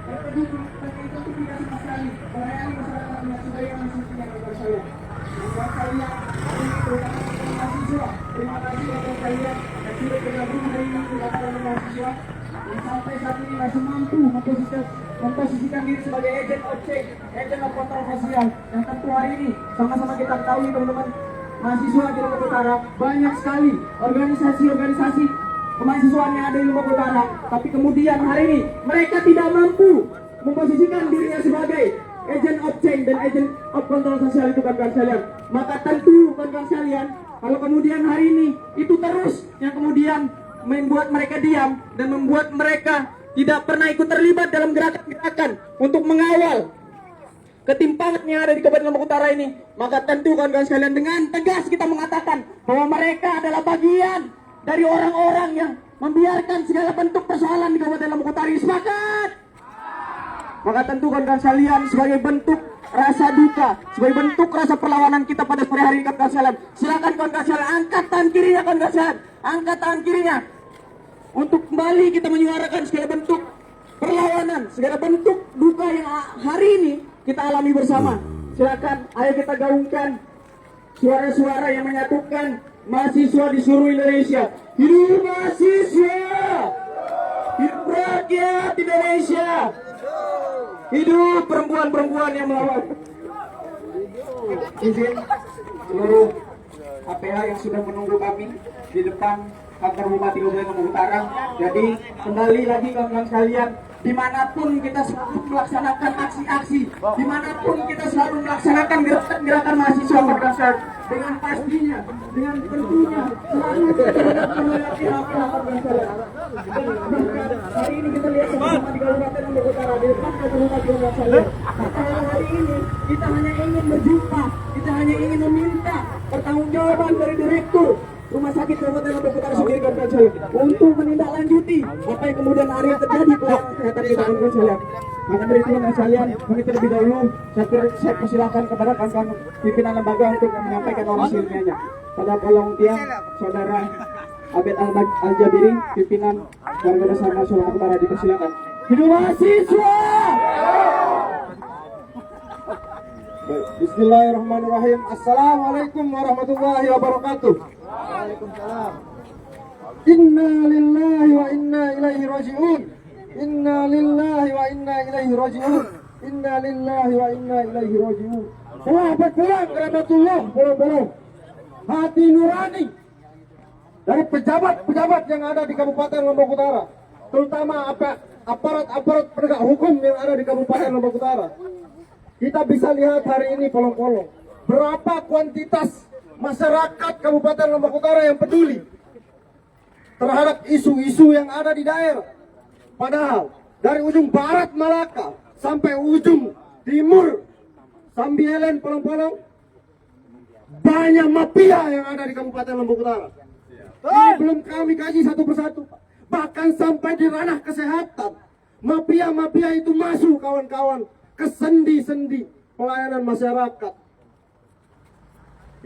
Terima kasih atas kalian yang sudah bergabung hari ini di lapangan mahasiswa yang sampai saat ini masih mampu memposisikan diri sebagai agent of change, agent of kontroversial. Yang tentu hari ini sama-sama kita ketahui teman-teman mahasiswa di Lombok Utara banyak sekali organisasi-organisasi kemahasiswaan yang ada di Lombok Utara, tapi kemudian hari ini mereka tidak mampu memposisikan dirinya sebagai agent of change dan agent of control sosial itu kawan-kawan sekalian. Maka tentu kawan-kawan sekalian, kalau kemudian hari ini itu terus yang kemudian membuat mereka diam dan membuat mereka tidak pernah ikut terlibat dalam gerakan-gerakan untuk mengawal ketimpangan yang ada di Kabupaten Lombok Utara ini, maka tentu kawan-kawan sekalian dengan tegas kita mengatakan bahwa mereka adalah bagian dari orang-orang yang membiarkan segala bentuk persoalan di Kabupaten Lombok Utara ini. Sepakat? Maka tentu kawan-kawan sekalian sebagai bentuk rasa duka, sebagai bentuk rasa perlawanan kita pada sore hari ini kawan-kawan sekalian, silakan kawan-kawan sekalian angkat tangan kirinya kawan-kawan sekalian, angkat tangan kirinya untuk kembali kita menyuarakan segala bentuk perlawanan, segala bentuk duka yang hari ini kita alami bersama. Silakan, ayo kita gaungkan suara-suara yang menyatukan mahasiswa di seluruh Indonesia. Hidup mahasiswa, hidup rakyat Indonesia, hidup perempuan-perempuan yang melawan. Izin seluruh APH yang sudah menunggu kami di depan kantor Bupati Kabupaten Lombok Utara. Jadi kembali lagi kawan-kawan sekalian, dimanapun kita selalu melaksanakan aksi-aksi, dimanapun kita selalu melaksanakan gerakan-gerakan mahasiswa berdasar dengan pastinya, dengan tentunya selalu melewati hak-hak masyarakat. Hari ini kita lihat sama-sama di Kabupaten Lombok Utara, di depan kantor Bupati Lombok Utara. Maka hari ini kita hanya ingin berjumpa, kita hanya ingin meminta pertanggungjawaban dari Direktur Rumah Sakit Kabupaten Lombok Utara sendiri kawan-kawan untuk menindaklanjuti apa yang kemudian hari ini terjadi pelayanan kesehatan kita kawan-kawan. Maka dari itu kawan sekalian, kami terlebih dahulu saya persilahkan kepada kawan-kawan pimpinan lembaga untuk menyampaikan orasi ilmiahnya. Pada kolong tiang saudara Abed Al-Jabiri, pimpinan Warga Besar Nasional Lombok Utara, dipersilakan. Hidup mahasiswa! Bismillahirrahmanirrahim. Assalamualaikum warahmatullahi wabarakatuh. Waalaikumsalam. Inna lillahi wa inna ilaihi raji'un. Inna lillahi wa inna ilaihi raji'un. Inna lillahi wa inna ilaihi raji'un. Sahabat pulang rahmatullah, bolong-bolong. Hati nurani dari pejabat-pejabat yang ada di Kabupaten Lombok Utara, terutama aparat-aparat penegak hukum yang ada di Kabupaten Lombok Utara. Kita bisa lihat hari ini polong-polong berapa kuantitas masyarakat Kabupaten Lombok Utara yang peduli terhadap isu-isu yang ada di daerah. Padahal dari ujung barat Malaka sampai ujung timur Sambielen, polong-polong, banyak mafia yang ada di Kabupaten Lombok Utara. Ini belum kami kaji satu persatu. Bahkan sampai di ranah kesehatan, mafia-mafia itu masuk kawan-kawan ke sendi-sendi pelayanan masyarakat.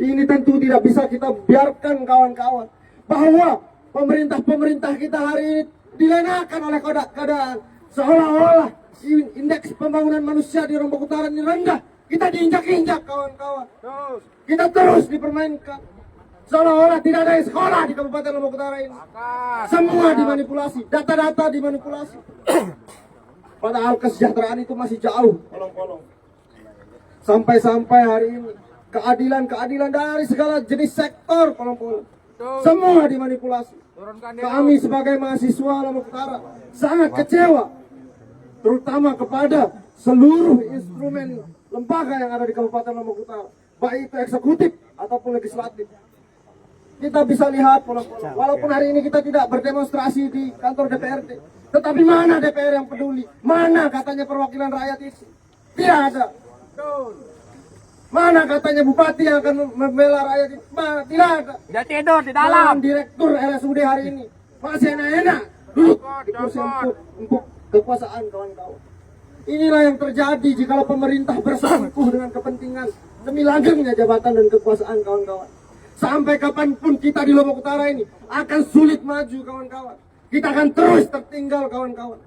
Ini tentu tidak bisa kita biarkan kawan-kawan, bahwa pemerintah kita hari ini dilenakan oleh keadaan seolah-olah indeks pembangunan manusia di Lombok Utara ini rendah. Kita diinjak-injak kawan-kawan, kita terus dipermainkan seolah-olah tidak ada sekolah di Kabupaten Lombok Utara ini. Semua dimanipulasi, data-data dimanipulasi. Padahal kesejahteraan itu masih jauh, kolong-kolong. Sampai-sampai hari ini keadilan dari segala jenis sektor, kolong-kolong, semua dimanipulasi. Kami sebagai mahasiswa Lombok Utara sangat kecewa, terutama kepada seluruh instrumen lembaga yang ada di Kabupaten Lombok Utara, baik itu eksekutif ataupun legislatif. Kita bisa lihat, walaupun hari ini kita tidak berdemonstrasi di kantor DPRD, tetapi mana DPR yang peduli? Mana katanya perwakilan rakyat itu? Tidak ada. Mana katanya bupati yang akan membela rakyat itu? Mana? Tidak ada. Tidak tidur di dalam. Direktur RSUD hari ini masih enak-enak duduk di kursi empuk kekuasaan, kawan-kawan. Inilah yang terjadi jika pemerintah bersangkuh dengan kepentingan demi langgengnya jabatan dan kekuasaan, kawan-kawan. Sampai kapanpun kita di Lombok Utara ini akan sulit maju, kawan-kawan. Kita akan terus tertinggal, kawan-kawan.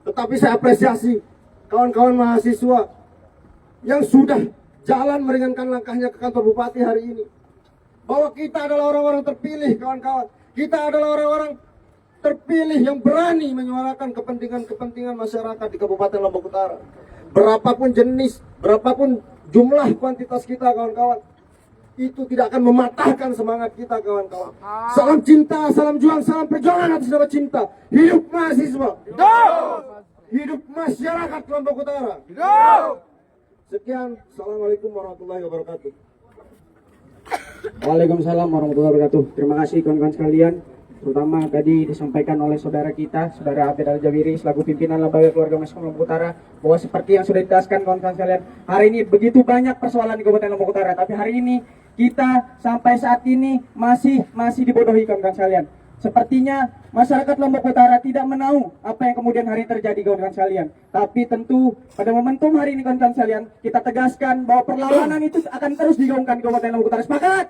Tetapi saya apresiasi kawan-kawan mahasiswa yang sudah jalan meringankan langkahnya ke kantor bupati hari ini. Bahwa kita adalah orang-orang terpilih, kawan-kawan. Kita adalah orang-orang terpilih yang berani menyuarakan kepentingan-kepentingan masyarakat di Kabupaten Lombok Utara. Berapapun jenis, berapapun jumlah kuantitas kita, kawan-kawan, itu tidak akan mematahkan semangat kita, kawan-kawan. Salam cinta, salam juang, salam perjuangan atas nama cinta. Hidup mahasiswa. Hidup masyarakat Lombok Utara. Sekian, assalamualaikum warahmatullahi wabarakatuh. Waalaikumsalam warahmatullahi wabarakatuh. Terima kasih kawan-kawan sekalian. Terutama tadi disampaikan oleh saudara kita, saudara Abed Al-Jabiri selaku pimpinan Lembaga Keluarga Mahasiswa Lombok Utara, bahwa seperti yang sudah ditegaskan kawan-kawan sekalian, hari ini begitu banyak persoalan di Kabupaten Lombok Utara, tapi hari ini kita sampai saat ini masih dibodohi kawan-kawan sekalian. Sepertinya masyarakat Lombok Utara tidak menahu apa yang kemudian hari terjadi kawan-kawan sekalian. Tapi tentu pada momentum hari ini kawan-kawan sekalian, kita tegaskan bahwa perlawanan itu akan terus digaungkan di Kabupaten Lombok Utara. Sepakat?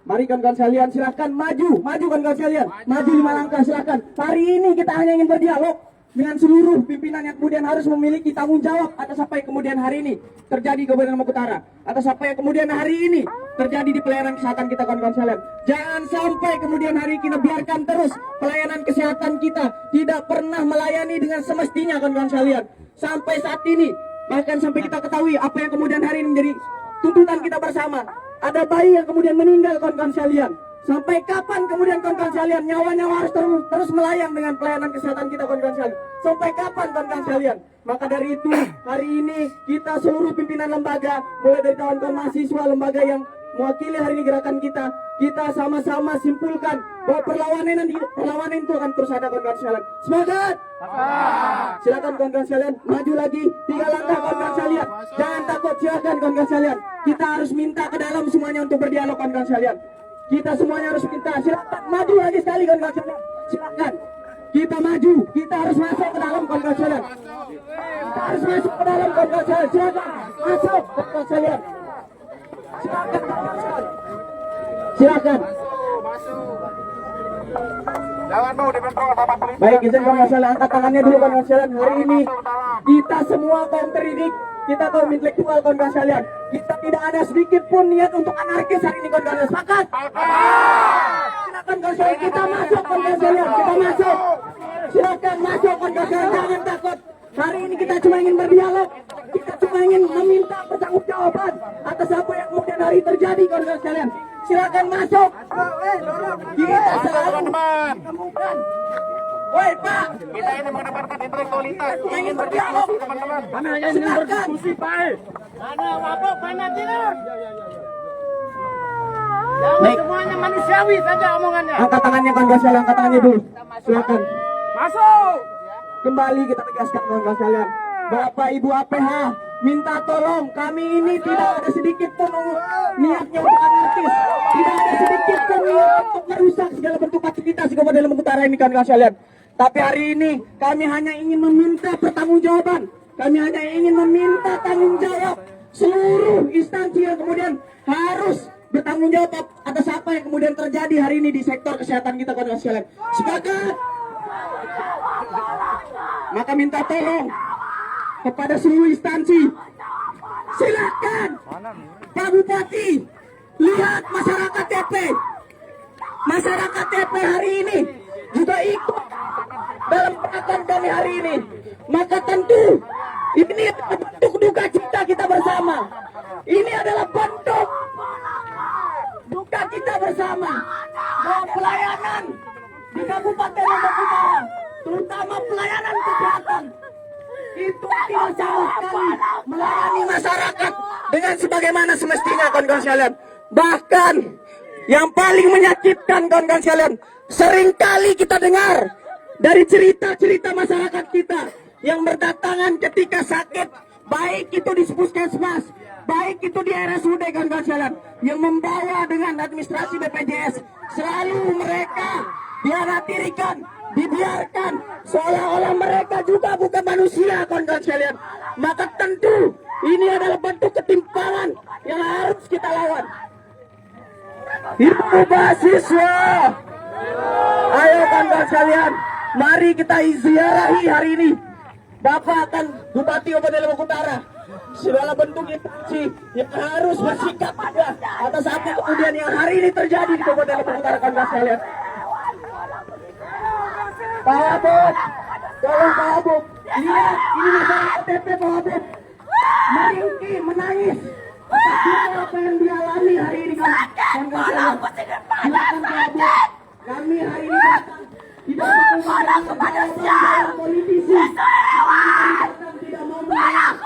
Mari kawan-kawan sekalian, silahkan maju kawan-kawan sekalian, maju 5 langkah silahkan. Hari ini kita hanya ingin berdialog dengan seluruh pimpinan yang kemudian harus memiliki tanggung jawab atas apa yang kemudian hari ini terjadi di Kabupaten Lombok Utara, atas apa yang kemudian hari ini terjadi di pelayanan kesehatan kita kawan-kawan sekalian. Jangan sampai kemudian hari kita biarkan terus pelayanan kesehatan kita tidak pernah melayani dengan semestinya kawan-kawan sekalian. Sampai saat ini, bahkan sampai kita ketahui apa yang kemudian hari ini menjadi tuntutan kita bersama. Ada bayi yang kemudian meninggal kawan-kawan sekalian. Sampai kapan kemudian kawan-kawan sekalian nyawa-nyawa harus terus melayang dengan pelayanan kesehatan kita kawan-kawan sekalian? Sampai kapan kawan-kawan sekalian? Maka dari itu hari ini kita seluruh pimpinan lembaga, mulai dari kawan-kawan mahasiswa lembaga yang mewakili hari ini gerakan kita sama-sama simpulkan bahwa perlawanan itu akan terus ada kawan-kawan sekalian. Semangat! Silakan kawan-kawan sekalian maju lagi 3 langkah kawan-kawan sekalian. Jangan takut, silakan kawan-kawan sekalian. Kita harus minta ke dalam semuanya untuk berdialog kawan-kawan sekalian. Kita semuanya harus minta, silakan maju lagi sekali kawan-kawan sekalian. Silakan kita maju, kita harus masuk ke dalam kawan-kawan sekalian. Kita harus masuk ke dalam kawan-kawan sekalian. Silakan masuk kawan-kawan sekalian. Silakan kawan-kawan sekalian. Silakan. Baik, izin kawan-kawan sekalian, angkat tangannya dulu kawan-kawan sekalian. Hari ini kita semua kaum terdidik, kita kaum intelektual kawan-kawan sekalian, kita tidak ada sedikit pun niat untuk anarkis hari ini kawan-kawan sekalian. Sepakat? Silakan kawan sekalian, kita masuk kawan-kawan sekalian, kita masuk. Silakan masuk kawan-kawan sekalian, jangan takut. Hari ini kita cuma ingin berdialog, kita cuma ingin meminta pertanggungjawaban atas apa yang kemudian hari terjadi kawan-kawan sekalian. Silakan masuk. Kita selalu temukan. Woi Pak, Kita ini mengedepankan intelektualitas. ingin berdialog. Teman-teman. Kami hanya ingin berdiskusi, Pak. Mana mabok, mana tidur. Baik. Semuanya manusiawi saja omongannya. Angkat tangannya kawan-kawan sekalian, angkat tangannya dulu. Silakan. Masuk. Kembali kita tegaskan kawan-kawan sekalian, Bapak Ibu APH minta tolong, kami ini tidak ada sedikit pun niatnya untuk anarkis, tidak ada sedikit pun niat untuk merusak segala bentuk aktivitas di Kabupaten Lombok Utara ini kawan-kawan sekalian. Tapi hari ini kami hanya ingin meminta pertanggungjawaban, kami hanya ingin meminta tanggung jawab seluruh instansi yang kemudian harus bertanggung jawab atas apa yang kemudian terjadi hari ini di sektor kesehatan kita kawan-kawan sekalian. Sepakat? Maka minta tolong kepada seluruh instansi, silakan Pak Bupati lihat masyarakat TP hari ini juga ikut dalam gerakan kami hari ini. Maka tentu ini adalah bentuk duka cita kita bersama, ini adalah bentuk duka kita bersama bahwa pelayanan di Kabupaten Lombok Utara, terutama pelayanan kesehatan, itu tidak sama sekali melayani masyarakat dengan sebagaimana semestinya kawan-kawan sekalian. Bahkan yang paling menyakitkan kawan-kawan sekalian, seringkali kita dengar dari cerita-cerita masyarakat kita yang berdatangan ketika sakit, baik itu di puskesmas, baik itu di RSUD kawan-kawan sekalian, yang membawa dengan administrasi BPJS, selalu mereka dianaktirikan, dibiarkan seolah-olah mereka juga bukan manusia kawan-kawan sekalian. Maka tentu ini adalah bentuk ketimpangan yang harus kita lawan. Hidup mahasiswa, ayo kawan-kawan sekalian, Mari kita ziarahi hari ini Bapak dan Bupati Kabupaten Lombok Utara. Segala bentuk instansi yang harus bersikap atas apa kemudian yang hari ini terjadi di Kabupaten Lombok Utara, kawan sekalian. Pak Wabub, tolong Pak Wabub, lihat ini masalah KTP Pak Wabub. Meringki, menangis atas apa yang dialami hari ini, kawan sekalian. Silakan Pak Wabub, kami hari ini datang tidak mau mendengar politisi, kami tidak mau mendengar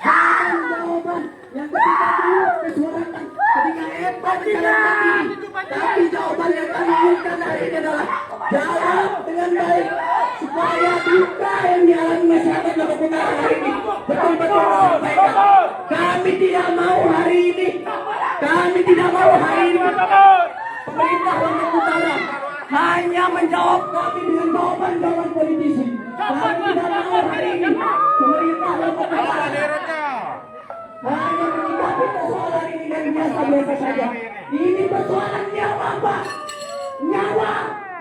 jawaban yang ketika dulu kesuarakan ketika hebat tapi jawaban yang kami inginkan hari ini adalah jawab dengan baik supaya duka yang dialami masyarakat Lombok Utara hari ini betul-betul disampaikan. Kami tidak mau hari ini pemerintah Lombok Utara hanya menjawab kami dengan jawaban politisi. Kami tidak mau hari ini pemerintah Lombok Utara hanya menyikapi persoalan ini dan biasa saja. Ini persoalan nyawa, Pak. Nyawa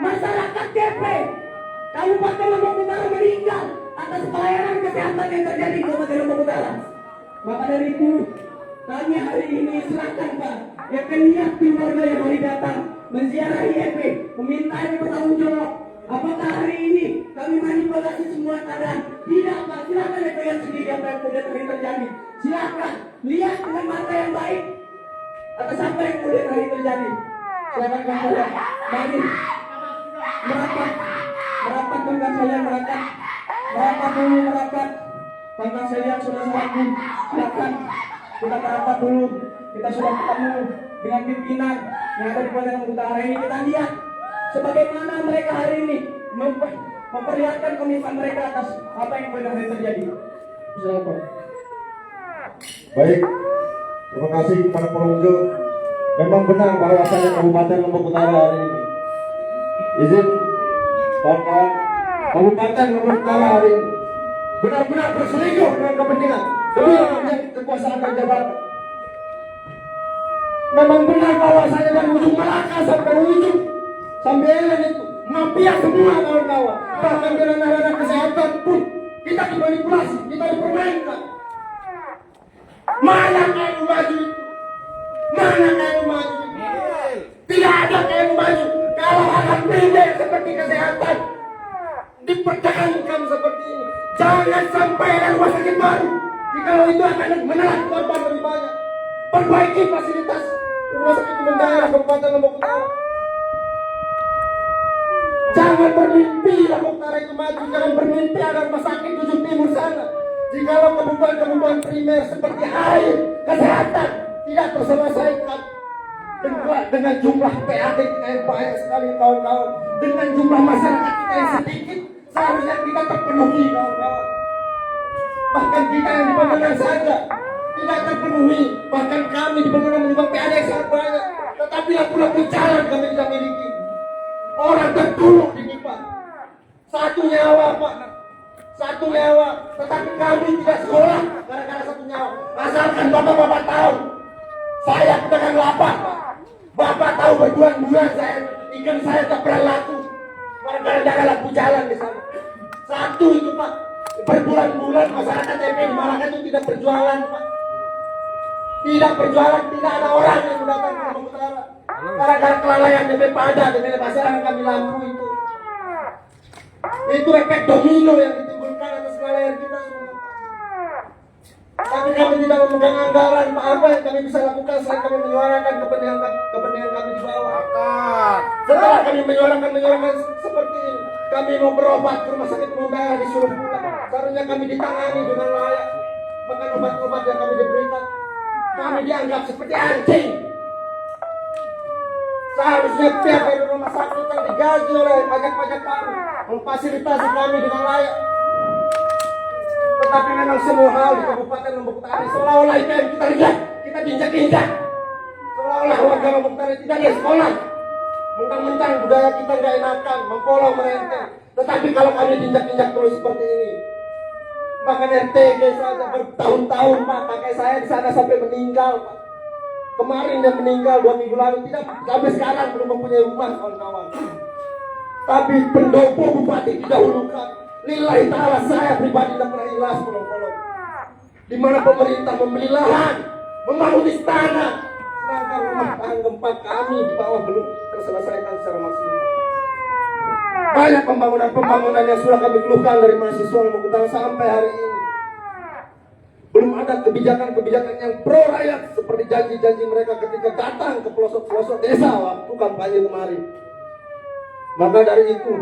masyarakat KP Kabupaten Lombok Utara meninggal atas pelayanan kesehatan yang terjadi di Kabupaten Lombok Utara. Maka dari itu, kami hari ini silakan Pak, yang niat keluarga yang hari datang menziarahi EP, meminta bertanggung jawab. Apakah hari ini kami manipulasi semua keadaan? Tidak Pak, silakan EP yang sendiri apa yang kemudian hari terjadi. Silakan lihat dengan mata yang baik atas apa yang kemudian hari terjadi. Silakan kawan-kawan, mari merapat kawan sekalian, merapat dulu. Kawan sekalian sudah selaku, silakan kita merapat dulu. Kita sudah ketemu dengan pimpinan yang ada di Kabupaten Lombok Utara ini. Kita lihat sebagaimana mereka hari ini memperlihatkan komitmen mereka atas apa yang benar terjadi. Silakan. Baik, terima kasih kepada pengunjung. Memang benar bahwasanya Kabupaten Lombok Utara hari ini. Izin kawan-kawan, Kabupaten Lombok Utara hari ini benar-benar berselingkuh dengan kepentingan demi menjadi kekuasaan dan jabatan. Memang benar bahwasanya dari ujung Malaka sampai ujung Sambilan itu mafia semua kawan-kawan. Bahkan dengan layanan kesehatan pun kita dimanipulasi, kita dipermainkan. Mana kayu maju itu? Tidak ada kayu maju. Kalau akan pendek seperti kesehatan dipertahankan seperti ini. Jangan sampai ada rumah sakit baru. Kalau itu akan menelan korban lebih banyak. Perbaiki fasilitas rumah sakit umum daerah Kabupaten Lombok Utara. Jangan bermimpi Lombok Utara itu maju. Jangan bermimpi ada rumah sakit di ujung timur sana. Jikalau kebutuhan primer seperti air, kesehatan tidak terselesaikan dengan jumlah PAD kita yang banyak sekali kawan-kawan, dengan jumlah masyarakat kita yang sedikit, seharusnya kita terpenuhi kawan-kawan. Bahkan kita yang di Pemenang saja tidak terpenuhi, bahkan kami di Pemenang menyumbang PAD yang sangat banyak, tetapi lampu-lampu jalan kami tidak miliki. Orang tertuluk di pipa, satu nyawa Pak. Satu nyawa, tetapi kami tidak sekolah gara-gara satu nyawa. Asalkan bapak-bapak tahu, saya dengan lapar. Bapak tahu berbulan-bulan ikan saya tak pernah laku gara-gara jaga lampu jalan di sana. Satu itu Pak, berbulan-bulan masyarakat TP di Malaka itu tidak berjualan Pak. Tidak berjualan, tidak ada orang yang datang ke Lombok Utara. Gara-gara kelalaian DP pada, DP masyarakat kami lampu itu. Itu efek domino yang ditimbulkan atas kelalaian kita semua. Tapi kami tidak memegang anggaran. Apa yang kami bisa lakukan selain kami menyuarakan kepentingan kami di bawah. Setelah kami menyuarakan seperti ini, kami mau berobat ke rumah sakit umum daerah disuruh pulang. Seharusnya kami ditangani dengan layak. Bahkan obat-obat yang kami diberikan, kami dianggap seperti anjing. Seharusnya pihak dari rumah sakit yang digaji oleh pajak-pajak kami memfasilitasi kami dengan layak. Tetapi memang semua hal di Kabupaten Lombok Utara seolah-olah itu yang kita lihat, kita diinjak-injak. Seolah-olah warga Lombok Utara tidak ada sekolah. Mentang-mentang budaya kita nggak enakan, mempolong merenteng. Tetapi kalau kami diinjak-injak terus seperti ini, bahkan RTG saja bertahun-tahun Pak, kakek saya di sana sampai meninggal Pak. Kemarin dia meninggal 2 minggu lalu, tidak sampai sekarang belum mempunyai rumah kawan-kawan. Tapi pendopo bupati didahulukan. Lillahi ta'ala, saya pribadi tidak pernah ikhlas kolong-kolong. Di mana pemerintah membeli lahan, membangun istana, sedangkan rumah tahan gempa kami di bawah belum terselesaikan secara maksimal. Banyak pembangunan yang sudah kami keluhkan dari mahasiswa Lombok Utara sampai hari ini. Belum ada kebijakan-kebijakan yang pro rakyat seperti janji-janji mereka ketika datang ke pelosok-pelosok desa waktu kampanye kemarin. Maka dari itu,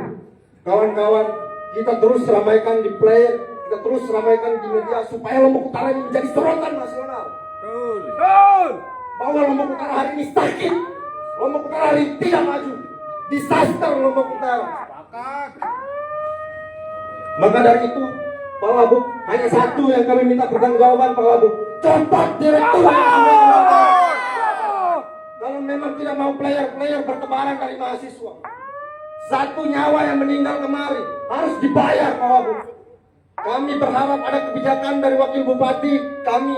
kawan-kawan, kita terus ramaikan di player, kita terus ramaikan di media supaya Lombok Utara ini menjadi sorotan nasional. Bahwa Lombok Utara hari ini sakit, Lombok Utara hari ini tidak maju, disaster Lombok Utara. Maka dari itu, Pak Wabub, hanya satu yang kami minta pertanggungjawaban, Pak Wabub, copot direktur. Kalau memang tidak mau player-player bertebaran dari mahasiswa, satu nyawa yang meninggal kemarin harus dibayar, Pak Wabub. Kami berharap ada kebijakan dari Wakil Bupati kami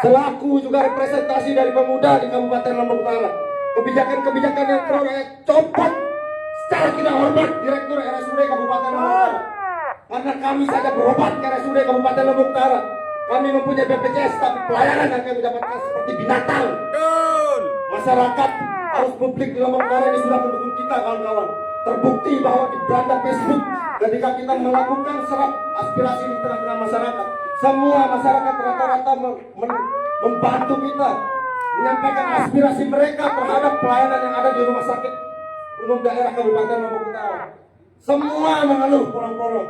selaku juga representasi dari pemuda di Kabupaten Lombok Utara. Kebijakan-kebijakan yang pro rakyat copot secara tidak hormat Direktur RSUD Kabupaten Lombok Utara. Karena kami saja berobat ke RSUD Kabupaten Lombok Utara. Kami mempunyai BPJS, tapi pelayanan yang kami dapatkan seperti binatang. Masyarakat harus publik di Lombok Utara ini sudah mendukung kita, kawan-kawan. Terbukti bahwa di beranda Facebook ketika kita melakukan serap aspirasi di tengah-tengah masyarakat, semua masyarakat rata-rata membantu kita menyampaikan aspirasi mereka terhadap pelayanan yang ada di rumah sakit umum daerah Kabupaten Lombok Utara. Semua mengeluh kolong-kolong.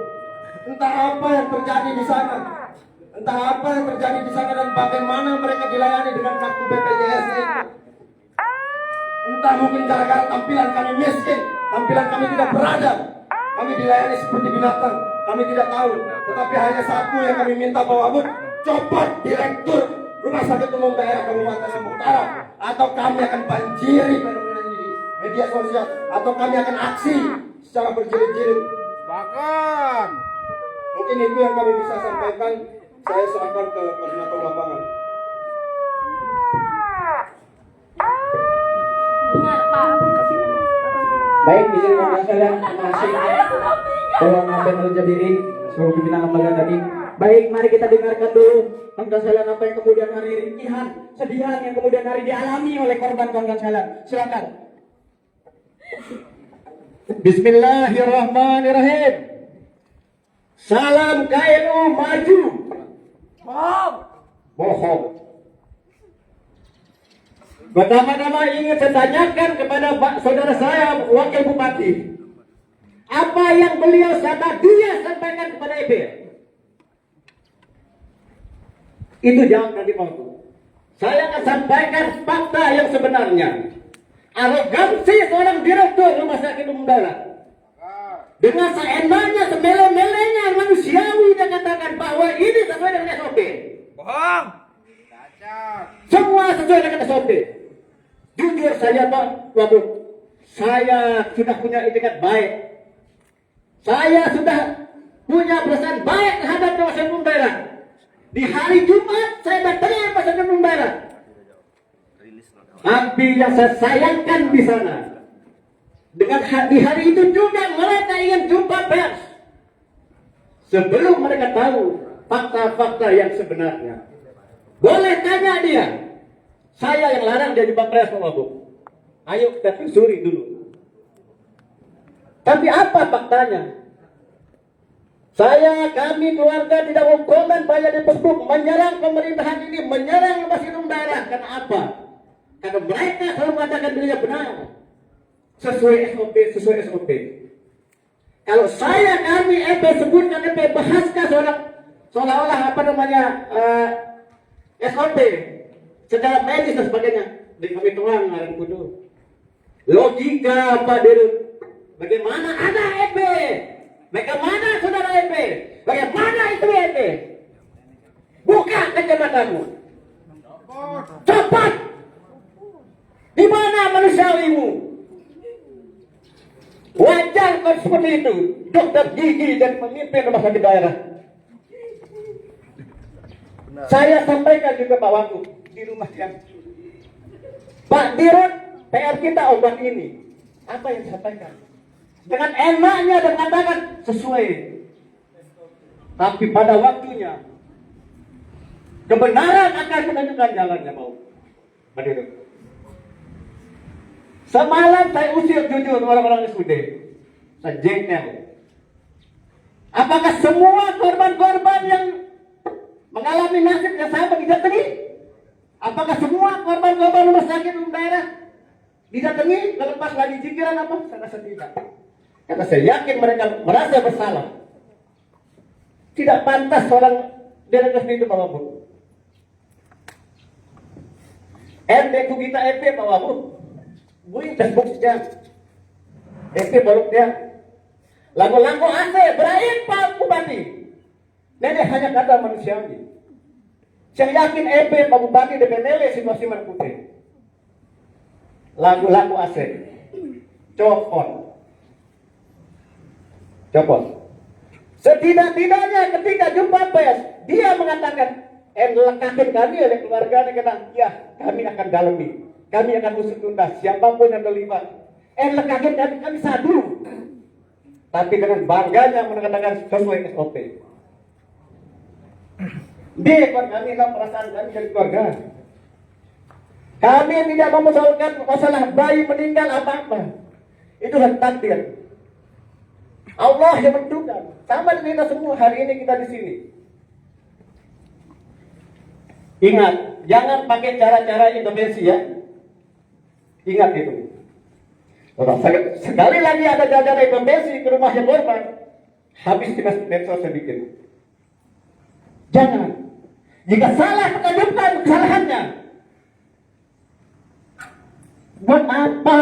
Entah apa yang terjadi di sana, entah apa yang terjadi di sana dan bagaimana mereka dilayani dengan kartu BPJS itu. Entah mungkin gara-gara tampilan kami miskin, tampilan kami tidak beradab, kami dilayani seperti binatang, kami tidak tahu. Tetapi hanya satu yang kami minta, Pak Wabub, copot Direktur Rumah Sakit Umum Daerah Kabupaten Lombok Utara, atau kami akan banjiri fenomena ini di media sosial, atau kami akan aksi secara berjilid-jilid. Bahkan Mungkin itu yang kami bisa sampaikan. Saya serahkan ke koordinator lapangan. Baik, di sini kalian terima kasih. Tolong Abed Al-Jabiri seluruh pimpinan lembaga tadi. Baik, mari kita dengarkan dulu kawan sekalian apa yang kemudian hari rintihan, sedihan yang kemudian hari dialami oleh korban kawan sekalian. Silakan. Bismillahirrahmanirrahim. Salam KNU maju. Bohong. Pertama-tama ingin saya tanyakan kepada Pak saudara saya Wakil Bupati, apa yang beliau dia sampaikan kepada EP? Itu jawab nanti Pak. Saya akan sampaikan fakta yang sebenarnya. Arogansi seorang direktur rumah sakit umum daerah dengan seenaknya, semele-melenya manusiawi dia katakan bahwa ini sesuai dengan SOP. bohong. Semua sesuai dengan SOP. Jujur saya Pak Wabub, saya sudah punya etikat baik. Saya sudah punya perasaan baik terhadap rumah sakit umum daerah. Di hari Jumat saya datang rumah sakit umum daerah. Tapi yang saya sayangkan di sana, dengan di hari itu juga mereka ingin jumpa pers sebelum mereka tahu fakta-fakta yang sebenarnya. Boleh tanya dia, saya yang larang dia jumpa pers Pak Wabub. Ayo kita telusuri dulu. Tapi apa faktanya? Kami keluarga tidak mau komen banyak di Facebook menyerang pemerintahan ini, menyerang rumah sakit umum daerah. Karena apa? Karena mereka selalu mengatakan dirinya benar. Sesuai SOP. Kalau kami EP sebutkan EP bahaskan seolah-olah SOP secara medis dan sebagainya. Di kami tuang ngaran kudu. Logika Pak Dirut. Bagaimana ada EP? Bagaimana saudara EP? Bagaimana itu EP? Buka kacamatamu. Cepat. Di mana manusiawimu? Wajar kau seperti itu, dokter gigi dan pemimpin rumah sakit daerah. Saya sampaikan juga Pak Wagub di rumah yang Pak Dirut, PR kita obat ini. Apa yang disampaikan? dengan enaknya dan mengatakan sesuai. Tapi pada waktunya kebenaran akan menentukan jalannya, mau hadirin. Semalam saya usir jujur orang-orang SUD. Saya jengkel. Apakah semua korban-korban yang mengalami nasib yang sama didatangi? Apakah semua korban-korban rumah sakit umum daerah didatangi? Lepas lagi pikiran apa? Saya rasa tidak. Karena saya yakin mereka merasa bersalah. Tidak pantas seorang direktur itu Pak Wabu. MD kita EP Pak Wabu. Buing Facebook-nya. EP bolok dia. Lagu-lagu AC berain Pak Bupati. Nenek hanya kata manusiawi. Saya yakin EP Pak Bupati DPNL situasi Merputih. Lagu-lagu AC. Copot. Setidak-tidaknya ketika jumpa pers, dia mengatakan, lekatin kami oleh keluarga kata, ya kami akan dalami. Kami akan usut tuntas siapapun yang terlibat. Lekatin kami sadu. Tapi dengan bangganya mengatakan sesuai SOP. Dia kami tahu perasaan kami dari keluarga. Kami tidak memusalkan masalah bayi meninggal apa-apa. Itulah takdir. Allah yang menentukan. Sama dengan kita semua hari ini kita di sini. Ingat, jangan pakai cara-cara intervensi ya. Ingat itu. Sekali lagi ada cara intervensi ke rumahnya korban, habis kita medsos sedikit. Jangan. Jika salah, menunjukkan kesalahannya. Buat apa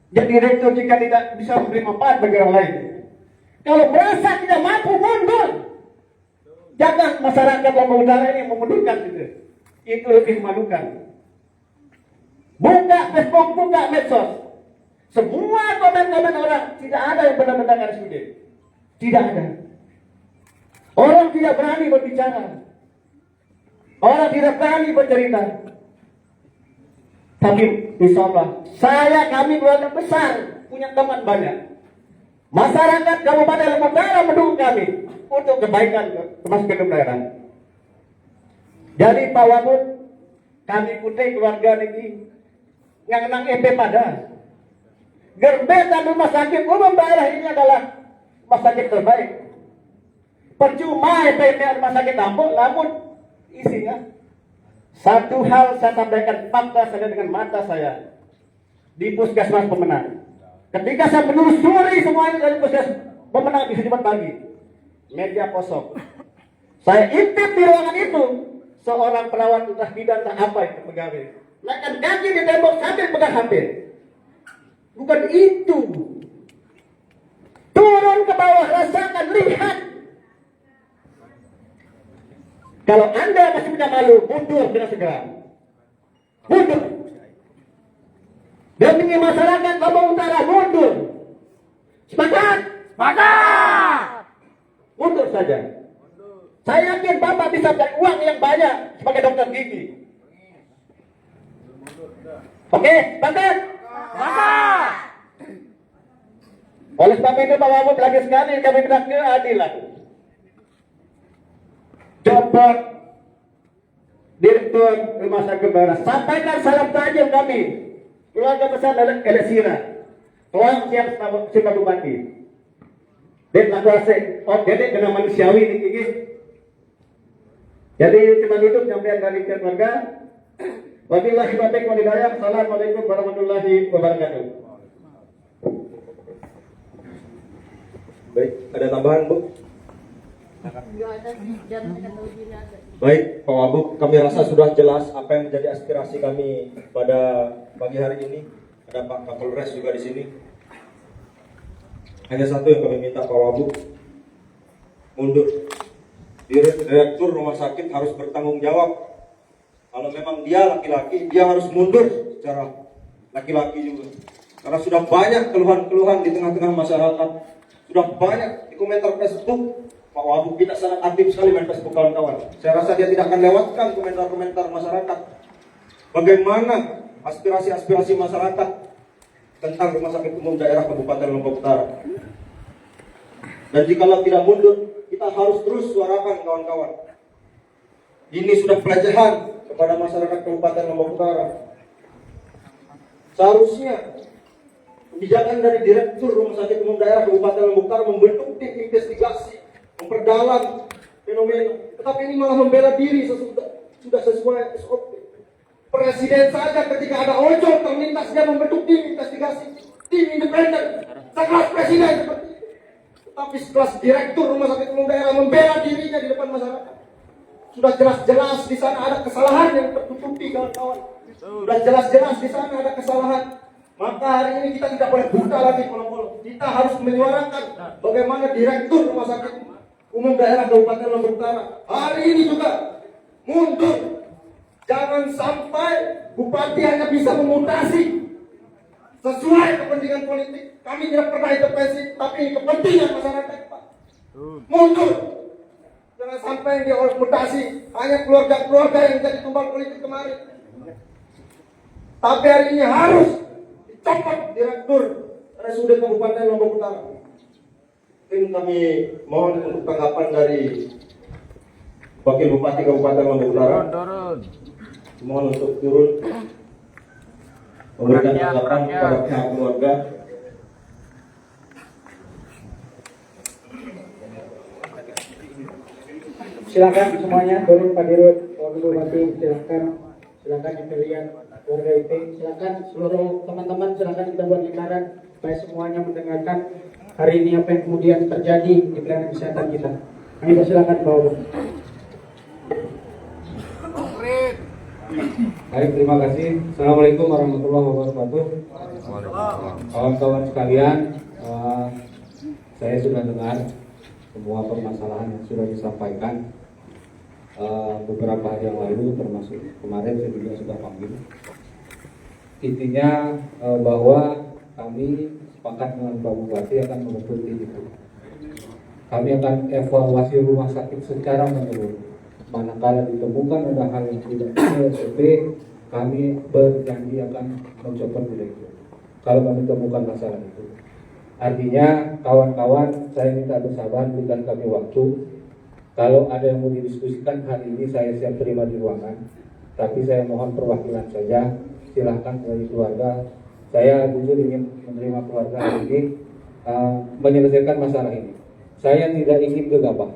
jadi direktur jika tidak bisa memberi manfaat bagi orang lain? Kalau merasa tidak mampu, mundur. Jangan masyarakat yang mengutara ini memundurkan itu. Itu lebih memalukan. Buka Facebook, buka medsos. Semua komen-komen orang, tidak ada yang benar-benar RSUD. Tidak ada. Orang tidak berani berbicara. Orang tidak berani bercerita. Tapi insya Allah, kami keluarga besar, punya teman banyak. Masyarakat Kabupaten Lombok Utara mendukung kami untuk kebaikan kemasukan daerah. Jadi Pak Wabud, kami putih keluarga ini ngang EP pada gerbetan rumah sakit umum daerah ini adalah rumah sakit terbaik. Percuma EP rumah sakit tampung, namun isinya satu hal saya sampaikan fakta saya dengan mata saya di Puskesmas Pemenang. Ketika saya menelusuri semuanya dari Puskesmas Pemenang bisa Jumat pagi, media kosong. Saya intip di ruangan itu seorang perawat entah bidan entah apa itu pegawai. Naikkan kaki di tembok sambil pegang HP. Bukan itu. Turun ke bawah, rasakan, lihat. Kalau Anda masih punya malu, mundur dengan segera. Mundur. Demi masyarakat Lombok Utara, mundur. Sepakat? Sepakat. Mundur saja. Saya yakin Bapak bisa cari uang yang banyak sebagai dokter gigi. Oke, sepakat? Sepakat. Oleh sebab itu Pak Wabub lagi sekali kami minta keadilan. Copot Direktur Rumah Sakit Barat. Sampaikan salam tajam kami keluarga besar dari Elesira. Tuang siap Pak Bupati. Dan laku asik. Oh, jadi kena manusiawi ini gigi. Jadi cuma itu penyampaian dari keluarga. Wabillahi taufiq wal hidayah. Assalamualaikum warahmatullahi wabarakatuh. Baik, ada tambahan Bu? Baik, Pak Wabub, kami rasa sudah jelas apa yang menjadi aspirasi kami pada pagi hari ini. Ada Pak Kapolres juga di sini. Hanya satu yang kami minta Pak Wabub, mundur. Direktur rumah sakit harus bertanggung jawab. Kalau memang dia laki-laki, dia harus mundur secara laki-laki juga. Karena sudah banyak keluhan-keluhan di tengah-tengah masyarakat. Sudah banyak di komentar Facebook. Pak Wabub kita sangat aktif sekali main Facebook kawan-kawan. Saya rasa dia tidak akan lewatkan komentar-komentar masyarakat. Bagaimana aspirasi-aspirasi masyarakat tentang Rumah Sakit Umum Daerah Kabupaten Lombok Utara. Dan jikalau tidak mundur, kita harus terus suarakan kawan-kawan. Ini sudah pelecehan kepada masyarakat Kabupaten Lombok Utara. Seharusnya kebijakan dari Direktur Rumah Sakit Umum Daerah Kabupaten Lombok Utara membentuk tim investigasi, memperdalam fenomena. Tetapi ini malah membela diri sudah sesuai SOP. Presiden saja ketika ada ojol terlintas dia membentuk tim investigasi, tim independen, sekelas presiden seperti itu. Tapi sekelas Direktur Rumah Sakit Umum Daerah membela dirinya di depan masyarakat. Sudah jelas-jelas di sana ada kesalahan yang tertutupi, kawan-kawan. Sudah jelas-jelas di sana ada kesalahan. Maka hari ini kita tidak boleh buta lagi kolom-kolom. Kita harus menyuarakan bagaimana Direktur Rumah Sakit Umum Daerah Kabupaten Lombok Utara hari ini juga mundur. Jangan sampai bupati hanya bisa memutasi sesuai kepentingan politik. Kami tidak pernah intervensi, tapi ini kepentingan masyarakat, Pak. Mundur. Jangan sampai yang dimutasi hanya keluarga-keluarga yang jadi tumbal politik kemarin. Tapi hari ini harus dicopot Direktur RSUD Kabupaten Lombok Utara. Mungkin kami mohon untuk tanggapan dari Wakil Bupati Kabupaten Lombok Utara. Mohon untuk turun memberikan tanggapan kepada pihak keluarga. Silakan semuanya turun, Pak Dirut, Wakil Bupati, silakan yang kalian warga IP, silakan seluruh teman-teman, silakan kita buat lingkaran supaya semuanya mendengarkan hari ini apa yang kemudian terjadi di pelayanan kesehatan kita. Kami persilakan Bapak. Baik, terima kasih. Assalamualaikum warahmatullahi wabarakatuh. Kawan-kawan sekalian, saya sudah dengar semua permasalahan yang sudah disampaikan beberapa hari yang lalu, termasuk kemarin saya juga sudah panggil. Intinya bahwa kami sepakat dengan Pak Bupati akan membentuk tim itu. Kami akan evaluasi rumah sakit secara menyeluruh. Manakala ditemukan ada hal yang tidak sesuai SOP, kami berjanji akan mencopot direktur. Kalau kami temukan masalah itu, artinya kawan-kawan, saya minta bersabar, berikan kami waktu. Kalau ada yang mau didiskusikan hari ini, saya siap terima di ruangan. Tapi saya mohon perwakilan saja. Silahkan dari keluarga. Saya jujur ingin menerima keluarga hari ini, menyelesaikan masalah ini. Saya tidak ingin gegabah.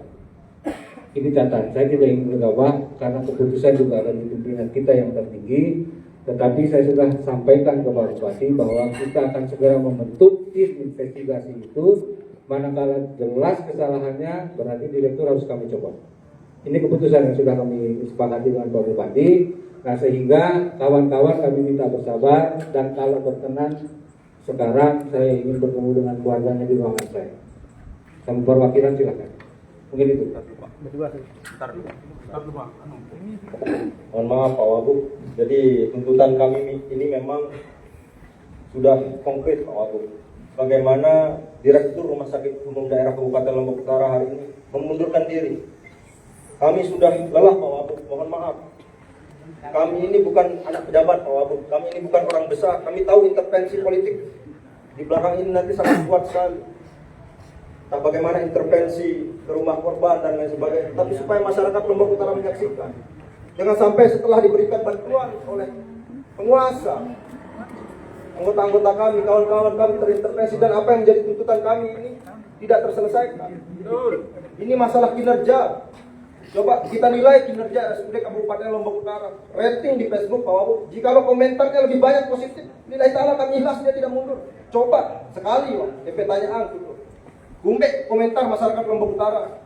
Ini catatan, saya tidak ingin gegabah karena keputusan juga ada di pimpinan kita yang tertinggi. Tetapi saya sudah sampaikan ke Pak Bupati bahwa kita akan segera membentuk tim investigasi itu. Manakala jelas kesalahannya, berarti direktur harus kami copot. Ini keputusan yang sudah kami sepakati dengan Pak Bupati. Nah, sehingga kawan-kawan kami minta bersabar, dan kalau berkenan sekarang saya ingin bertemu dengan keluarganya di ruangan saya. Sama perwakilan silakan. Mungkin itu. Mohon maaf Pak Wagub. Jadi tuntutan kami ini memang sudah konkret Pak Wagub. Bagaimana Direktur Rumah Sakit Umum Daerah Kabupaten Lombok Utara hari ini mengundurkan diri. Kami sudah lelah Pak Wagub. Mohon maaf. Kami ini bukan anak pejabat Pak Wagub. Kami ini bukan orang besar. Kami tahu intervensi politik di belakang ini nanti sangat kuat sekali. Nah, bagaimana intervensi ke rumah korban dan lain sebagainya. Tapi supaya masyarakat Lombok Utara menyaksikan. Jangan sampai setelah diberikan bantuan oleh penguasa, anggota-anggota kami, kawan-kawan kami terintervensi, dan apa yang menjadi tuntutan kami ini tidak terselesaikan. Ini masalah kinerja. Coba kita nilai kinerja RSUD Kabupaten Lombok Utara. Rating di Facebook Pak Wagub. Jikalau komentarnya lebih banyak positif, nilai ta'ala kami ikhlas, dia tidak mundur. Coba sekali lah, tanya gitu. Gumbek komentar masyarakat Lombok Utara.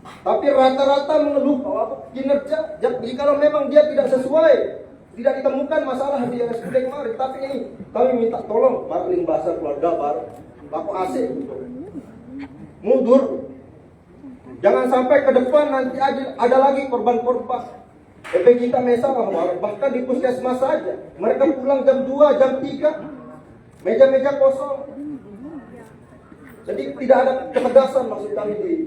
Tapi rata-rata mengeluh bahwa kinerja, jikalau memang dia tidak sesuai, tidak ditemukan masalah di RSUD kemarin. Tapi ini kami minta tolong Marlin Basar keluarga baru, Bapak Asik gitu. Mundur. Jangan sampai ke depan nanti ada lagi korban-korban. EP kita masalah, bahkan di puskesmas saja. Mereka pulang jam 2, jam 3, meja-meja kosong. Jadi tidak ada ketegasan maksud kami di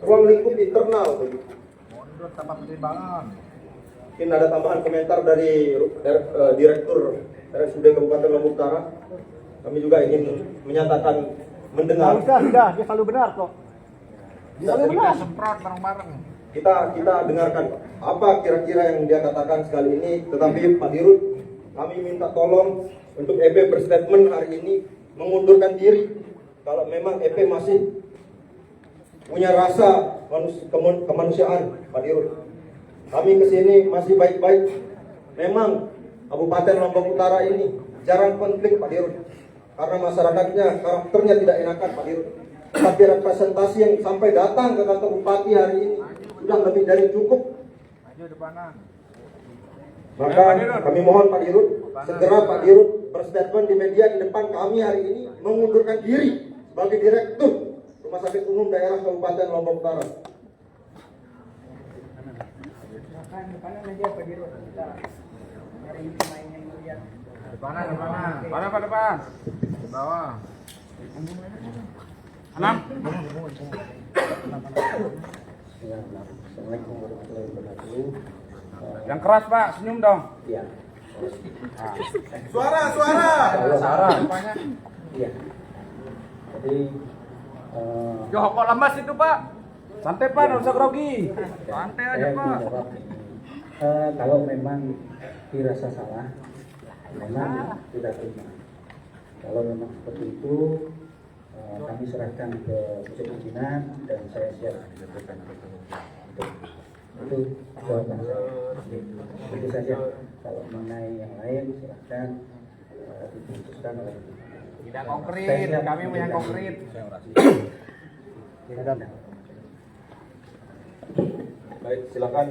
ruang lingkup internal. Mungkin ada tambahan komentar dari Direktur RSUD Kabupaten Lombok Utara. kami juga ingin menyatakan mendengar. Sudah, dia selalu benar kok. Kita semprot bareng-bareng. Kita dengarkan apa kira-kira yang dia katakan sekali ini. Tetapi Pak Dirut, kami minta tolong untuk EP berstatement hari ini mengundurkan diri. Kalau memang EP masih punya rasa kemanusiaan, Pak Dirut. Kami kesini masih baik-baik. Memang Kabupaten Lombok Utara ini jarang konflik, Pak Dirut. Karena masyarakatnya karakternya tidak enakan, Pak Dirut. Tapi representasi yang sampai datang ke kantor bupati hari ini sudah lebih dari cukup. Maka kami mohon Pak Dirut, segera Pak Dirut berstatement di media di depan kami hari ini mengundurkan diri sebagai Direktur Rumah Sakit Umum Daerah Kabupaten Lombok Utara. Depan. Di bawah. Enam. Assalamualaikum warahmatullahi wabarakatuh. Yang keras Pak, senyum dong. Iya. Suara. Rupanya. Iya. Jadi Yo, kok lemas itu Pak? Santai Pak, nggak usah grogi. Santai aja saya Pak. menjawab ini. Kalau memang dirasa salah, memang tidak terima. Kalau memang seperti itu, kami serahkan ke pusat pimpinan dan saya siap menyampaikan itu jawaban saya. Itu saja. Kalau mengenai yang lain silahkan diputuskan oleh Tidak konkret, kami mau yang konkret. Baik, silakan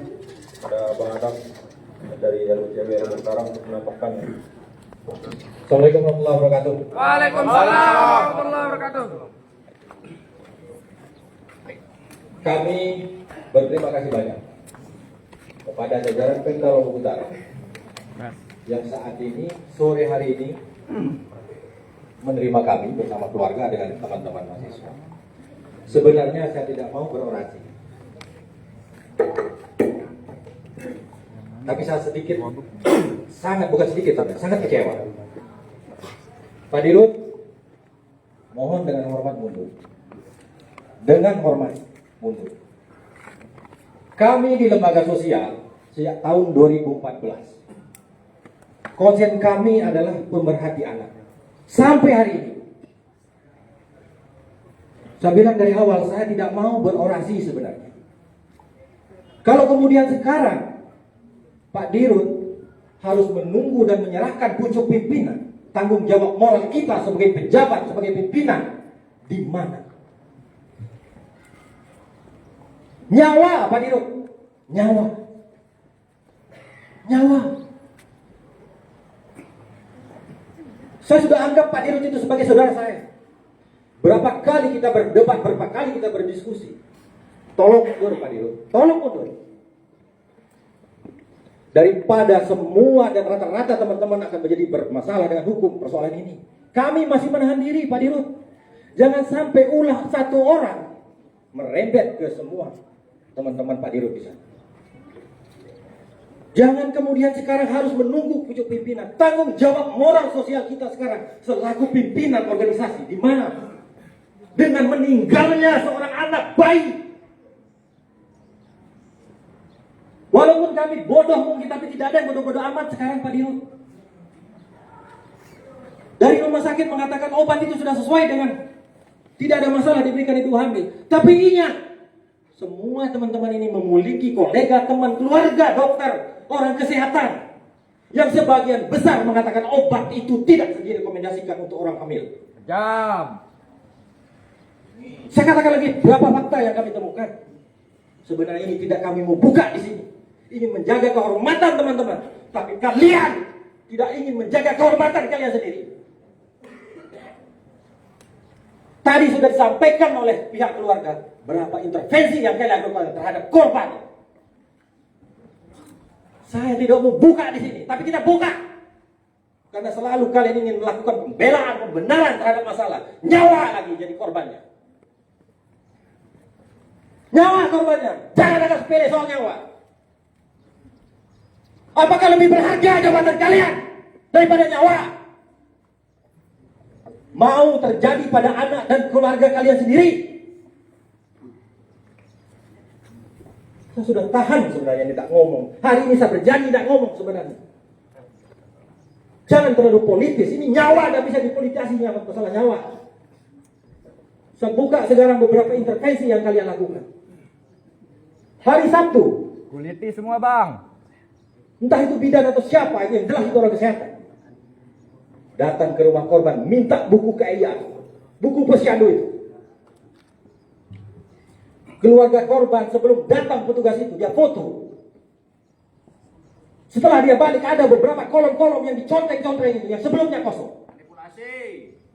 ada Bang Adam dari RUCW Utara untuk menambahkan. Assalamualaikum warahmatullahi wabarakatuh. Waalaikumsalam warahmatullahi wabarakatuh. Kami berterima kasih banyak kepada jajaran Pemda Lombok Utara yang saat ini sore hari ini menerima kami bersama keluarga dengan teman-teman mahasiswa. Sebenarnya saya tidak mau berorasi, tapi saya sedikit, bukan sedikit, sangat kecewa. Pak Dirut, mohon dengan hormat mundur. Dengan hormat mundur. Kami di lembaga sosial sejak tahun 2014. Konsen kami adalah pemerhati anak. Sampai hari ini. Saya bilang dari awal, saya tidak mau berorasi sebenarnya. Kalau kemudian sekarang Pak Dirut harus menunggu dan menyerahkan pucuk pimpinan, tanggung jawab moral kita sebagai pejabat, sebagai pimpinan, di mana? Nyawa Pak Dirut, nyawa. Saya sudah anggap Pak Dirut itu sebagai saudara saya. Berapa kali kita berdebat, berapa kali kita berdiskusi. Tolong mundur Pak Dirut, tolong mundur. Daripada semua dan rata-rata teman-teman akan menjadi bermasalah dengan hukum persoalan ini. Kami masih menahan diri Pak Dirut. Jangan sampai ulah satu orang merembet ke semua teman-teman Pak Dirut di sana. Jangan kemudian sekarang harus menunggu pucuk pimpinan. Tanggung jawab moral sosial kita sekarang selaku pimpinan organisasi di mana? Dengan meninggalnya seorang anak bayi. Walaupun kami bodoh mungkin, tapi tidak ada yang bodoh-bodoh amat sekarang Pak Dirut. Dari rumah sakit mengatakan obat itu sudah sesuai dengan, tidak ada masalah diberikan ibu hamil. Tapi ingat, semua teman-teman ini memiliki kolega, teman, keluarga, dokter, orang kesehatan yang sebagian besar mengatakan obat itu tidak direkomendasikan untuk orang hamil. Jam. Saya katakan lagi berapa fakta yang kami temukan. Sebenarnya ini tidak kami mau buka di sini. Ini menjaga kehormatan teman-teman. Tapi kalian tidak ingin menjaga kehormatan kalian sendiri. Tadi sudah disampaikan oleh pihak keluarga berapa intervensi yang kalian lakukan terhadap korban. Saya tidak mau buka di sini, tapi kita buka. Karena selalu kalian ingin melakukan pembelaan, pembenaran terhadap masalah. Nyawa lagi jadi korbannya. Nyawa korbannya. Jangan ada sepele soal nyawa. Apakah lebih berharga jabatan kalian daripada nyawa? mau terjadi pada anak dan keluarga kalian sendiri. Saya sudah tahan sebenarnya tidak ngomong. Hari ini saya berjanji tidak ngomong sebenarnya. Jangan terlalu politis. Ini nyawa tidak bisa dipolitisasinya masalah nyawa. Saya buka sekarang beberapa intervensi yang kalian lakukan. Hari Sabtu, Kuliti semua bang. entah itu bidan atau siapa, itu yang jelas itu orang kesehatan, datang ke rumah korban, minta buku kekayaan, buku posyandu itu. Keluarga korban sebelum datang petugas itu, dia foto. Setelah dia balik, ada beberapa kolom-kolom yang dicontek-contek itu, yang sebelumnya kosong.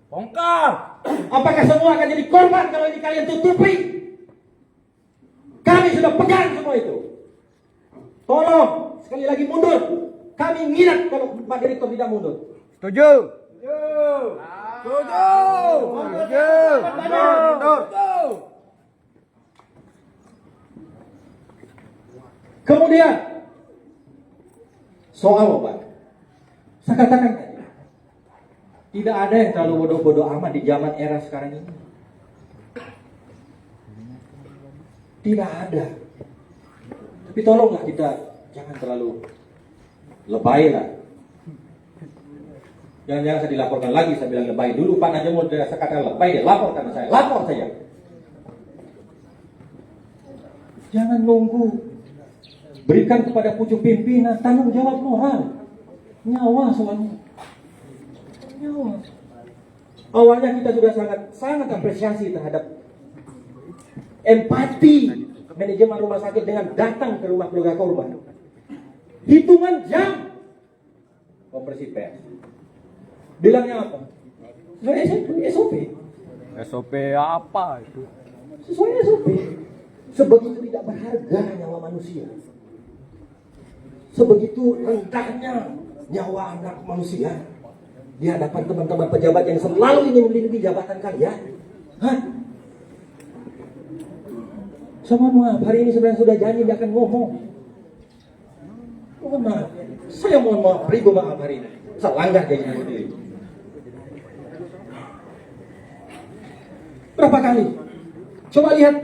Bongkar. Apakah semua akan jadi korban kalau ini kalian tutupi? Kami sudah pegang semua itu. Tolong, sekali lagi mundur. Kami nginat kalau Pak Direktur tidak mundur. Setuju. Setuju. Mundur. Kemudian, soal obat. Saya katakan tadi, tidak ada yang terlalu bodoh-bodoh amat di zaman era sekarang ini. Tidak ada. Tapi tolonglah kita jangan terlalu lebay lah. Jangan-jangan saya dilaporkan lagi, saya bilang lebay. Dulu Pak Najamul saya katakan lebay, dia laporkan saya. Lapor saja. Jangan nunggu. Berikan kepada pucuk pimpinan tanggung jawab moral. Nyawa soalnya. Nyawa. Awalnya kita sudah sangat apresiasi terhadap empati manajemen rumah sakit dengan datang ke rumah keluarga korban. Hitungan jam konferensi pers. Bilangnya apa? Sesuai SOP. SOP apa itu? Sesuai SOP. Sebegitu tidak berharga nyawa manusia. Sebegitu rendahnya nyawa anak manusia di hadapan teman-teman pejabat yang selalu ingin melindungi jabatan kalian. Hah? Saya mohon maaf, hari ini sebenarnya sudah janji dia akan ngomong. Mohon maaf, saya mohon maaf, beri maaf hari ini. Saya langgar janji sendiri. Berapa kali? Coba lihat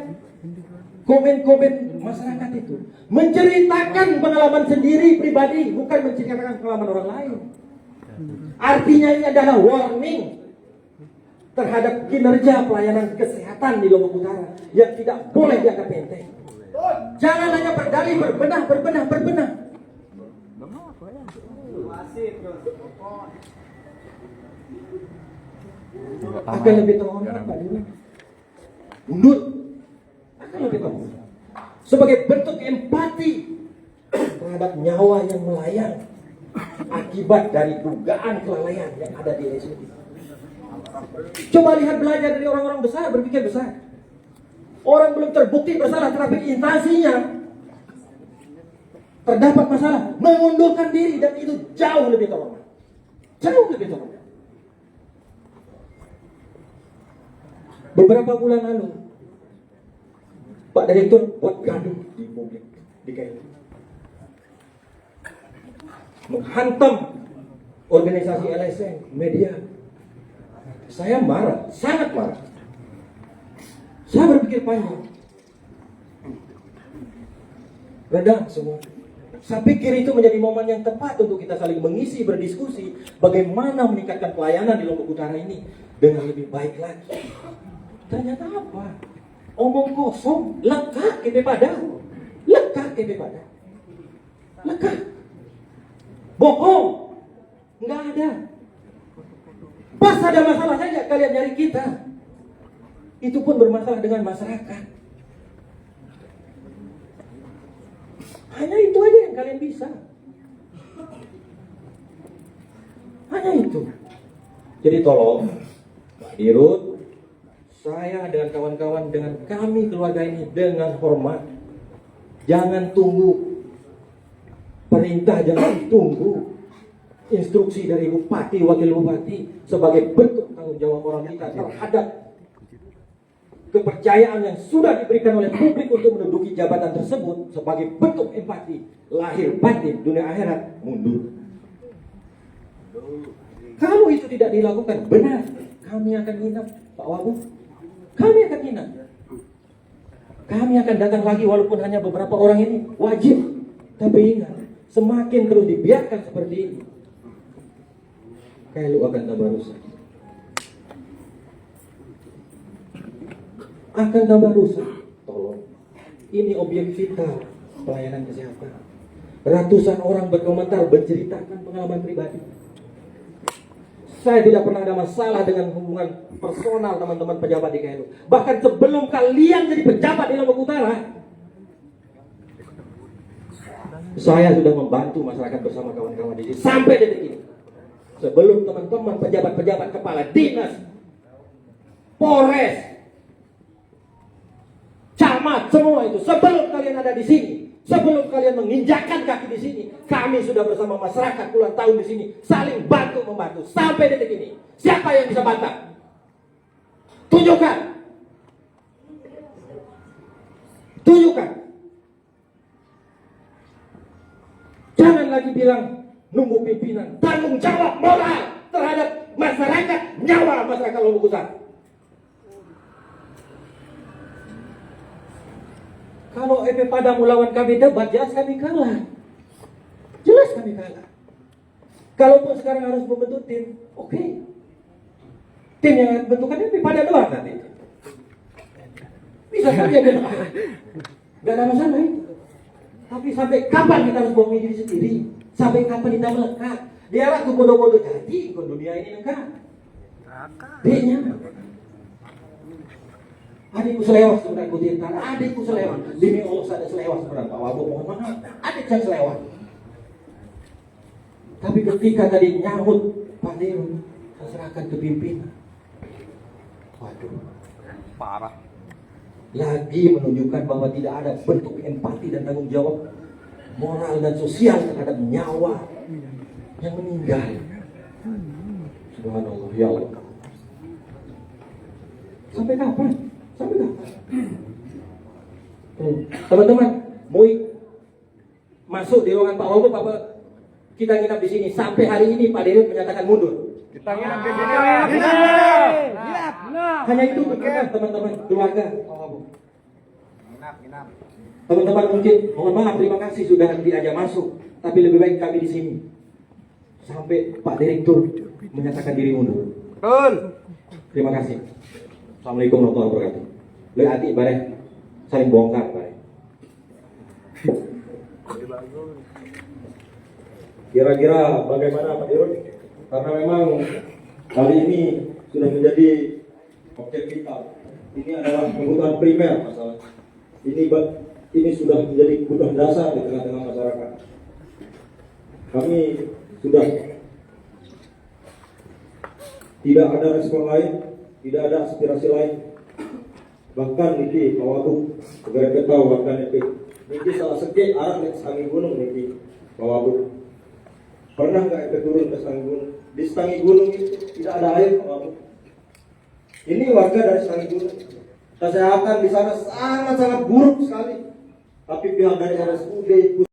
komen-komen masyarakat itu. Menceritakan pengalaman sendiri pribadi, bukan menceritakan pengalaman orang lain. Artinya ini adalah warning terhadap kinerja pelayanan kesehatan di Lombok Utara yang tidak boleh dianggap enteng. Jangan hanya berdalih berbenah. Akan lebih terhormat Pak Dirut. Mundur. Akan lebih terhormat. Sebagai bentuk empati terhadap nyawa yang melayang akibat dari dugaan kelalaian yang ada di RSUD. Coba lihat belajar dari orang-orang besar, berpikir besar. Orang belum terbukti bersalah tetapi instansinya terdapat masalah, mengundurkan diri, dan itu jauh lebih terhormat. Jauh lebih terhormat. Beberapa bulan lalu Pak Direktur buat gaduh di publik di KLI, menghantam organisasi LSM, media. Saya marah, sangat marah. Saya berpikir panjang, redam semua. Saya pikir itu menjadi momen yang tepat untuk kita saling mengisi, berdiskusi bagaimana meningkatkan pelayanan di Lombok Utara ini dengan lebih baik lagi. Ternyata apa? Omong kosong, lekak KP Padang. Lekak KP Padang. Lekak. Bohong. Enggak ada. Pas ada masalah saja kalian nyari kita. Itu pun bermasalah dengan masyarakat. Hanya itu aja yang kalian bisa. Hanya itu. Jadi tolong Pak Dirut, saya dengan kawan-kawan, dengan kami keluarga ini dengan hormat. Jangan tunggu perintah, jangan tunggu instruksi dari bupati, wakil bupati sebagai bentuk tanggung jawab orang kita terhadap kepercayaan yang sudah diberikan oleh publik untuk menduduki jabatan tersebut sebagai bentuk empati lahir batin dunia akhirat. Mundur. Kalau itu tidak dilakukan, benar, kami akan nginap, Pak Wagub. Kami akan nginap. Kami akan datang lagi walaupun hanya beberapa orang ini. Wajib. Tapi ingat, semakin terus dibiarkan seperti ini, KLU akan tambah rusak. Akan tambah rusak. Tolong. Ini objek vital pelayanan kesehatan. Ratusan orang berkomentar menceritakan pengalaman pribadi. Saya tidak pernah ada masalah dengan hubungan personal teman-teman pejabat di KLU. Bahkan sebelum kalian jadi pejabat di Lombok Utara, saya sudah membantu masyarakat bersama kawan-kawan di sini sampai detik ini. Sebelum teman-teman pejabat-pejabat kepala dinas, Polres, camat, semua itu, sebelum kalian ada di sini, sebelum kalian menginjakkan kaki di sini, kami sudah bersama masyarakat puluhan tahun di sini, saling bantu membantu sampai detik ini. Siapa yang bisa bantah? Tunjukkan. Tunjukkan. Jangan lagi bilang nunggu pimpinan. Tanggung jawab moral terhadap masyarakat, nyawa masyarakat Lombok Utara. Kalau EP Padang melawan kami debat, jelas kami kalah. Jelas kami kalah. Kalaupun sekarang harus membentuk tim, oke. Tim yang bentukan EP Padang doang nanti. Bisa saja gitu. Gak ada masalah itu. Tapi sampai kapan kita harus bohongi diri sendiri? Sampai kapan kita melekat? Biarlah tuh bodoh-bodoh jadi, kok dunia ini lengkap. Dia adikku selewat sebenarnya kutintan, adikku selewat. Demi Allah saya selewat sebenarnya Pak Wagub, mohon maaf. Adik saya selewat. Tapi ketika tadi nyahut Pak Dirut, saya serahkan ke pimpinan. Waduh, Parah. lagi menunjukkan bahwa tidak ada bentuk empati dan tanggung jawab moral dan sosial terhadap nyawa yang meninggal. Subhanallah, ya Allah. Sampai kapan? Sampai kapan? Teman-teman, mau masuk di ruangan Pak Wagub apa kita nginap di sini? Sampai hari ini Pak Dirut menyatakan mundur. Kita nginap di sini. Hanya itu teman-teman keluarga Pak Wagub. Teman-teman mungkin mohon maaf, terima kasih sudah diajak masuk, tapi lebih baik kami di sini sampai Pak Direktur menyatakan diri mundur. Betul. Terima kasih. Assalamualaikum warahmatullahi wabarakatuh. Lu hati bareng saling bongkar bareng. Kira-kira bagaimana Pak Dirut? Karena memang kali ini sudah menjadi objek vital. Ini adalah kebutuhan primer masalah. Ini sudah menjadi kebutuhan dasar di tengah-tengah masyarakat. Kami sudah tidak ada respon lain, tidak ada aspirasi lain. Bahkan Niki Pak Wagub, pegawai kita bahkan Niki salah sekit arah ke Sangi Gunung Niki Pak Wagub. Pernah nggak Eke turun ke Sangi Gunung? Di Sangi Gunung itu tidak ada air Pak Wagub. Ini warga dari Sangi Gunung. Kesehatan di sana sangat-sangat buruk sekali. Tapi pihak dari RSUD